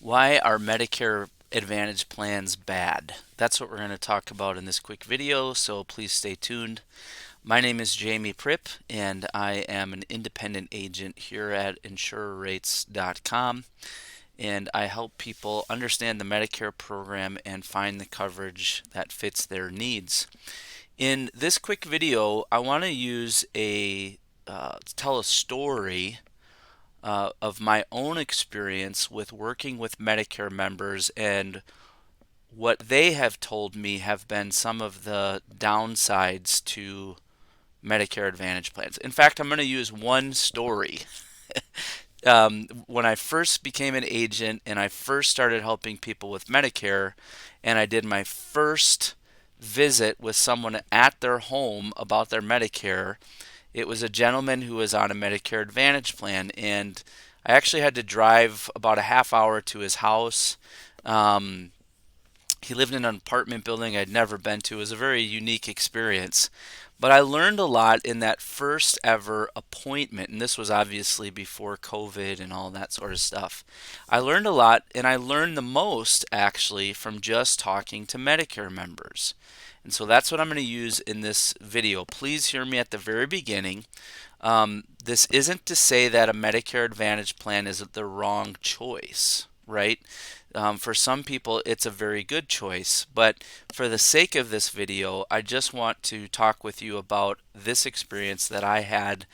Why are Medicare Advantage plans bad? That's what we're going to talk about in this quick video, so please stay tuned. My name is Jamie Pripp, and I am an independent agent here at insurerrates.com, and I help people understand the Medicare program and find the coverage that fits their needs. In this quick video, I want to tell a story of my own experience with working with Medicare members and what they have told me have been some of the downsides to Medicare Advantage plans. In fact, I'm going to use one story. When I first became an agent and I first started helping people with Medicare, and I did my first visit with someone at their home about their Medicare, it was a gentleman who was on a Medicare Advantage plan, and I actually had to drive about a half hour to his house. Um, he lived in an apartment building I'd never been to. It was a very unique experience. But I learned a lot in that first ever appointment, and this was obviously before COVID and all that sort of stuff. I learned a lot, and I learned the most actually from just talking to Medicare members. And so that's what I'm going to use in this video. Please hear me at the very beginning. This isn't to say that a Medicare Advantage plan is the wrong choice, right? For some people, it's a very good choice, but for the sake of this video, I just want to talk with you about this experience that I had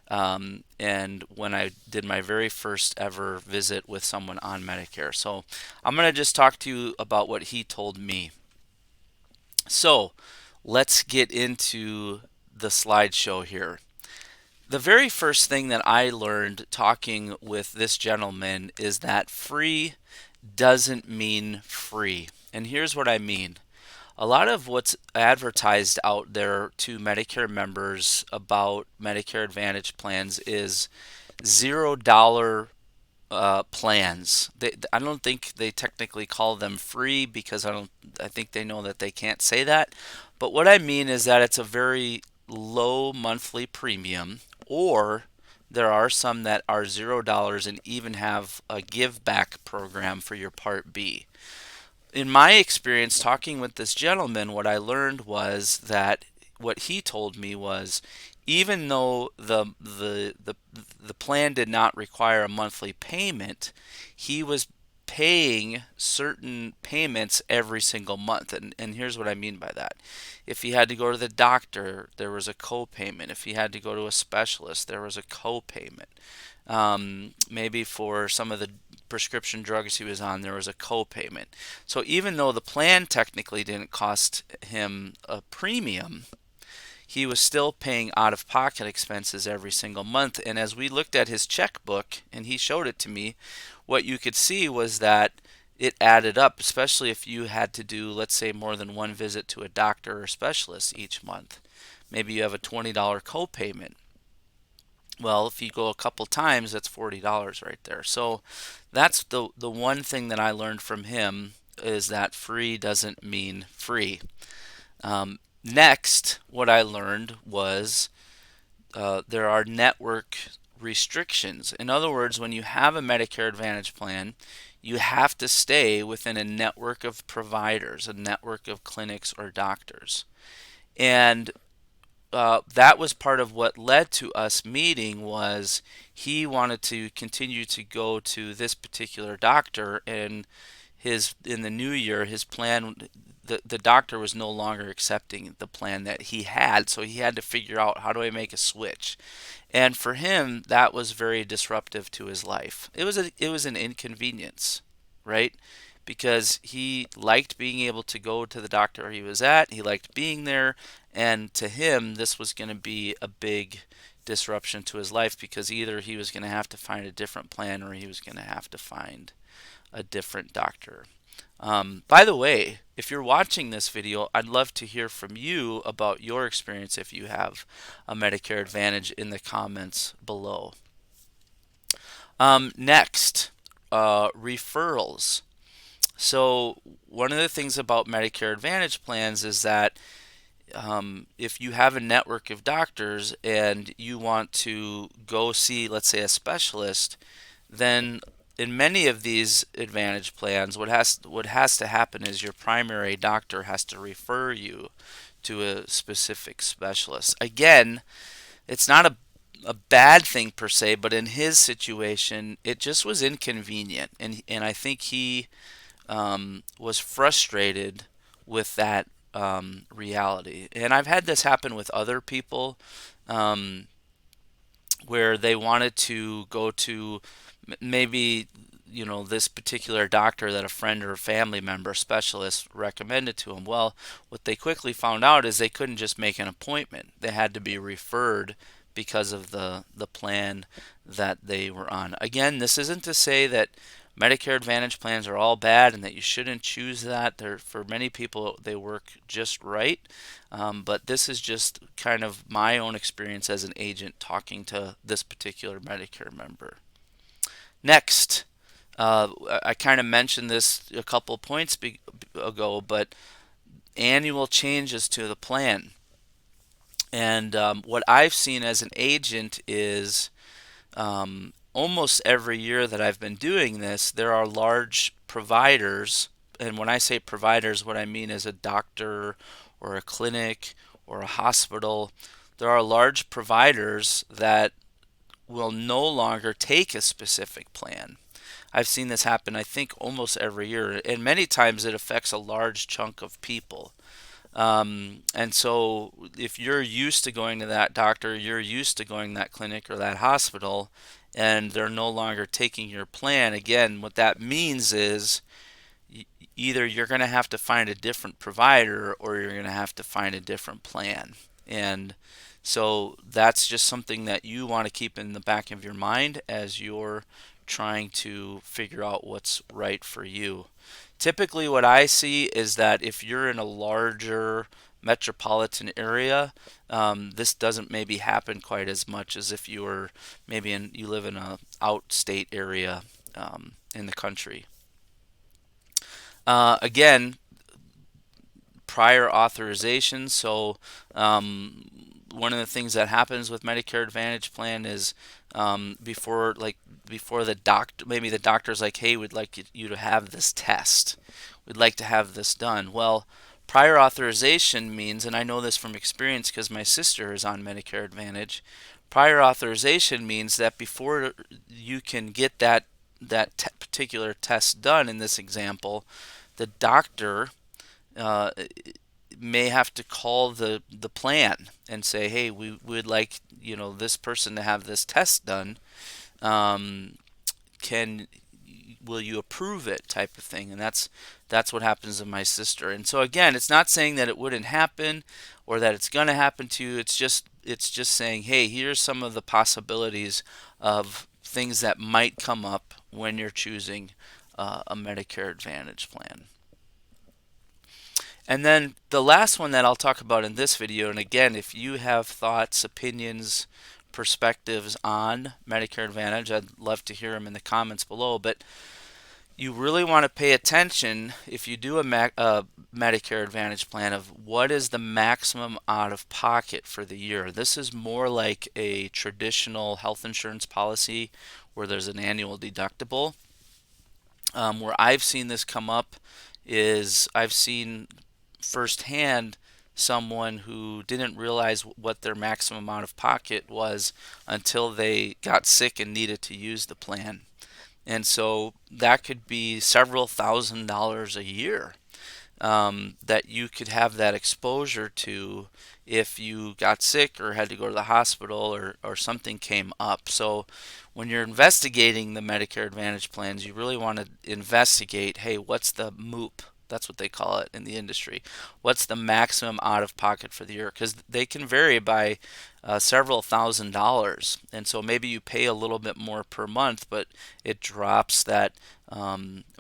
and when I did my very first ever visit with someone on Medicare. So I'm going to just talk to you about what he told me. So let's get into the slideshow here. The very first thing that I learned talking with this gentleman is that free doesn't mean free. And here's what I mean. A lot of what's advertised out there to Medicare members about Medicare Advantage plans is $0 plans. I don't think they technically call them free because I think they know that they can't say that. But what I mean is that it's a very low monthly premium, or there are some that are $0 and even have a give back program for your Part B. In my experience talking with this gentleman, what I learned was that what he told me was even though the plan did not require a monthly payment, he was paying certain payments every single month. And here's what I mean by that. If he had to go to the doctor, there was a co-payment. If he had to go to a specialist, there was a co-payment. Maybe for some of the prescription drugs he was on, there was a co-payment. So even though the plan technically didn't cost him a premium, he was still paying out-of-pocket expenses every single month. And as we looked at his checkbook and he showed it to me, what you could see was that it added up, especially if you had to do, let's say, more than one visit to a doctor or specialist each month. Maybe you have a $20 copayment. Well, if you go a couple times, that's $40 right there. So that's the one thing that I learned from him, is that free doesn't mean free. Next, what I learned was there are network restrictions. In other words, when you have a Medicare Advantage plan, you have to stay within a network of providers, a network of clinics or doctors. And that was part of what led to us meeting. Was he wanted to continue to go to this particular doctor, and in the new year his plan, the doctor was no longer accepting the plan that he had, so he had to figure out, how do I make a switch? And for him, that was very disruptive to his life. It was an inconvenience, right? Because he liked being able to go to the doctor he was at, he liked being there, and to him, this was going to be a big disruption to his life, because either he was going to have to find a different plan or he was going to have to find a different doctor. By the way, if you're watching this video, I'd love to hear from you about your experience if you have a Medicare Advantage in the comments below. Next, referrals. So one of the things about Medicare Advantage plans is that if you have a network of doctors and you want to go see, let's say, a specialist, then in many of these Advantage plans, what has to happen is your primary doctor has to refer you to a specific specialist. Again, it's not a bad thing per se, but in his situation, it just was inconvenient, and I think he was frustrated with that reality. And I've had this happen with other people, um, where they wanted to go to maybe this particular doctor that a friend or a family member specialist recommended to them. Well, what they quickly found out is they couldn't just make an appointment. They had to be referred because of the plan that they were on. Again, this isn't to say that Medicare Advantage plans are all bad and that you shouldn't choose that. For many people, they work just right. But this is just kind of my own experience as an agent talking to this particular Medicare member. Next, I kind of mentioned this a couple points ago, but annual changes to the plan. And what I've seen as an agent is almost every year that I've been doing this, there are large providers. And when I say providers, what I mean is a doctor or a clinic or a hospital. There are large providers that will no longer take a specific plan. I've seen this happen, I think, almost every year, and many times it affects a large chunk of people. And so, if you're used to going to that doctor, you're used to going to that clinic or that hospital, and they're no longer taking your plan, again, what that means is either you're going to have to find a different provider or you're going to have to find a different plan. And so that's just something that you want to keep in the back of your mind as you're trying to figure out what's right for you. Typically, what I see is that if you're in a larger metropolitan area, this doesn't maybe happen quite as much as if you were maybe you live in a outstate area in the country. Again, prior authorization. So one of the things that happens with Medicare Advantage plan is before the doctor, maybe the doctor's like, hey, we'd like you to have this test. We'd like to have this done. Well, prior authorization means, and I know this from experience because my sister is on Medicare Advantage. Prior authorization means that before you can get that particular test done in this example, the doctor uh, may have to call the plan and say, hey, we would like this person to have this test done. Um, can will you approve it, type of thing. And that's what happens to my sister. And so again, it's not saying that it wouldn't happen or that it's going to happen to you. It's just saying, hey, here's some of the possibilities of things that might come up when you're choosing a Medicare Advantage plan. And then the last one that I'll talk about in this video, and again, if you have thoughts, opinions, perspectives on Medicare Advantage, I'd love to hear them in the comments below. But you really want to pay attention if you do a Medicare Advantage plan of what is the maximum out of pocket for the year. This is more like a traditional health insurance policy where there's an annual deductible. Where I've seen this come up is I've seen firsthand someone who didn't realize what their maximum out of pocket was until they got sick and needed to use the plan. And so that could be several $1,000s a year that you could have that exposure to if you got sick or had to go to the hospital or something came up. So when you're investigating the Medicare Advantage plans, you really want to investigate, hey, what's the MOOP? That's what they call it in the industry. What's the maximum out of pocket for the year? Because they can vary by several $1,000s. And so maybe you pay a little bit more per month, but it drops that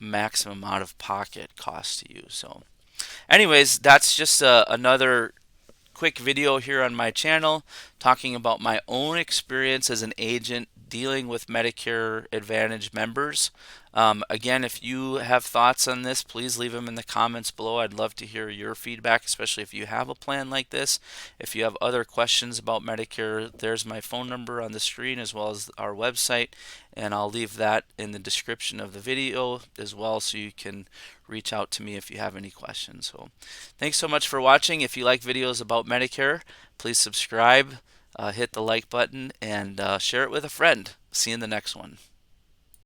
maximum out of pocket cost to you. So anyways, that's just another quick video here on my channel talking about my own experience as an agent dealing with Medicare Advantage members. Again, if you have thoughts on this, please leave them in the comments below. I'd love to hear your feedback, especially if you have a plan like this. If you have other questions about Medicare, there's my phone number on the screen as well as our website, and I'll leave that in the description of the video as well, so you can reach out to me if you have any questions. So thanks so much for watching. If you like videos about Medicare, please subscribe, hit the like button, and share it with a friend. See you in the next one.